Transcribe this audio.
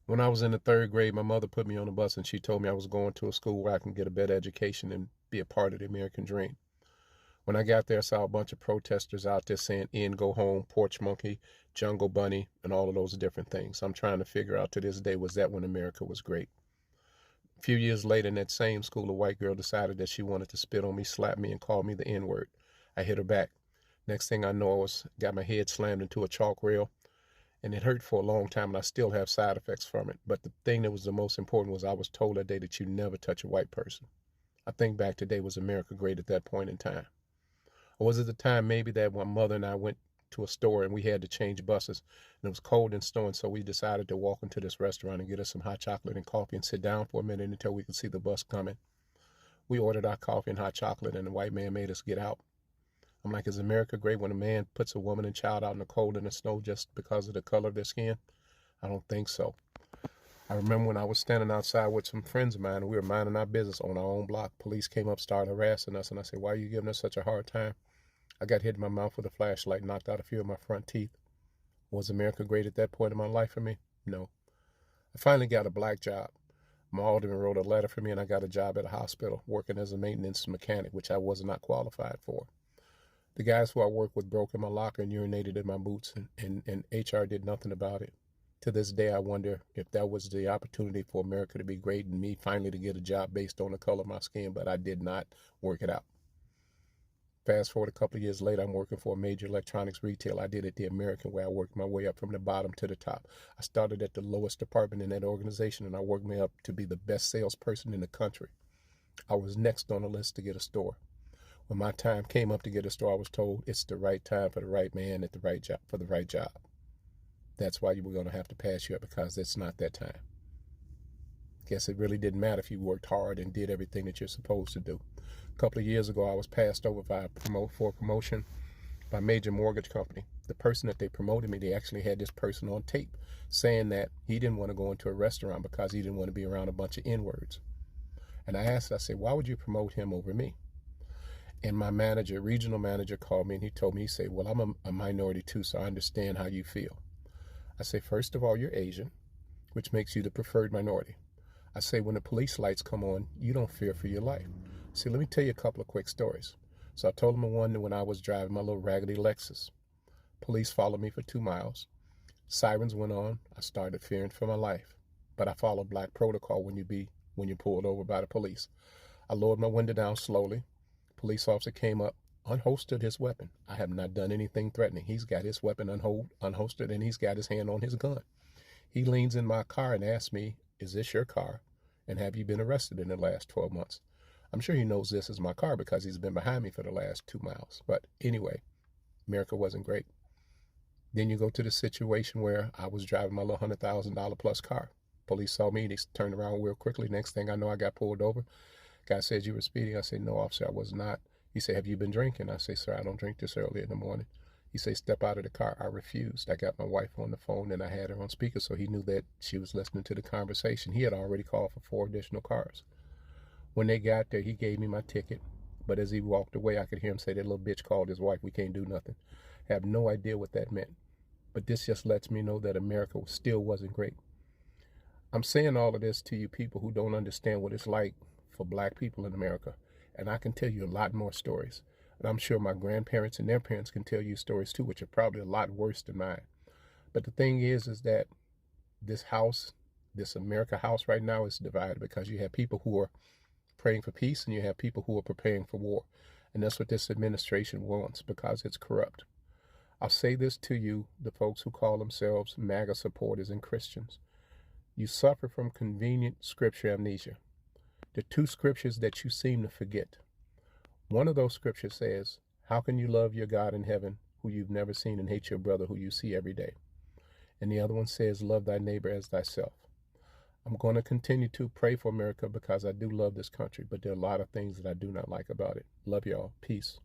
When I was in the third grade, my mother put me on a bus and she told me I was going to a school where I can get a better education and be a part of the American dream. When I got there, I saw a bunch of protesters out there saying in, go home, porch monkey, jungle bunny, and all of those different things. I'm trying to figure out to this day, was that when America was great? A few years later, in that same school, a white girl decided that she wanted to spit on me, slap me, and call me the N word. I hit her back. Next thing I know, got my head slammed into a chalk rail, and it hurt for a long time, and I still have side effects from it. But the thing that was the most important was I was told that day that you never touch a white person. I think back today, was America great at that point in time? Or was it the time maybe that my mother and I went to a store and we had to change buses and it was cold and snowing, so we decided to walk into this restaurant and get us some hot chocolate and coffee and sit down for a minute until we could see the bus coming. We ordered our coffee and hot chocolate and the white man made us get out. I'm like, is America great when a man puts a woman and child out in the cold and the snow just because of the color of their skin? I don't think so. I remember when I was standing outside with some friends of mine and we were minding our business on our own block. Police came up, started harassing us, and I said, why are you giving us such a hard time? I got hit in my mouth with a flashlight, knocked out a few of my front teeth. Was America great at that point in my life for me? No. I finally got a black job. My alderman wrote a letter for me and I got a job at a hospital working as a maintenance mechanic, which I was not qualified for. The guys who I worked with broke in my locker and urinated in my boots, and HR did nothing about it. To this day, I wonder if that was the opportunity for America to be great and me finally to get a job based on the color of my skin, but I did not work it out. Fast forward a couple of years later, I'm working for a major electronics retailer. I did it the American way. I worked my way up from the bottom to the top. I started at the lowest department in that organization, and I worked me up to be the best salesperson in the country. I was next on the list to get a store. When my time came up to get a store, I was told it's the right time for the right man at the right job for the right job. That's why you were going to have to pass you up, because it's not that time. Guess it really didn't matter if you worked hard and did everything that you're supposed to do. A couple of years ago, I was passed over for a promotion by a major mortgage company. The person that they promoted me, they actually had this person on tape saying that he didn't want to go into a restaurant because he didn't want to be around a bunch of N-words. And I said, why would you promote him over me? And my manager, regional manager, called me and he told me, he said, well, I'm a minority too, so I understand how you feel. I say, first of all, you're Asian, which makes you the preferred minority. I say, when the police lights come on, you don't fear for your life. See, let me tell you a couple of quick stories. So I told him one that when I was driving my little raggedy Lexus, police followed me for 2 miles. Sirens went on. I started fearing for my life. But I followed black protocol when you're pulled over by the police. I lowered my window down slowly. Police officer came up, unholstered his weapon. I have not done anything threatening. He's got his weapon unholstered, and he's got his hand on his gun. He leans in my car and asks me, is this your car? And have you been arrested in the last 12 months? I'm sure he knows this is my car because he's been behind me for the last 2 miles. But anyway, America wasn't great. Then you go to the situation where I was driving my little $100,000 plus car. Police saw me. They turned around real quickly. Next thing I know, I got pulled over. Guy said, you were speeding. I said, no, officer, I was not. He said, have you been drinking? I say, sir, I don't drink this early in the morning. He said, step out of the car. I refused. I got my wife on the phone and I had her on speaker, so he knew that she was listening to the conversation. He had already called for 4 additional cars. When they got there, he gave me my ticket. But as he walked away, I could hear him say, that little bitch called his wife. We can't do nothing. I have no idea what that meant. But this just lets me know that America still wasn't great. I'm saying all of this to you people who don't understand what it's like for black people in America. And I can tell you a lot more stories. And I'm sure my grandparents and their parents can tell you stories too, which are probably a lot worse than mine. But the thing is that this house, this America house right now is divided because you have people who are praying for peace and you have people who are preparing for war. And that's what this administration wants because it's corrupt. I'll say this to you, the folks who call themselves MAGA supporters and Christians. You suffer from convenient scripture amnesia. The 2 scriptures that you seem to forget. One of those scriptures says, how can you love your God in heaven who you've never seen and hate your brother who you see every day? And the other one says, love thy neighbor as thyself. I'm going to continue to pray for America because I do love this country, but there are a lot of things that I do not like about it. Love y'all. Peace.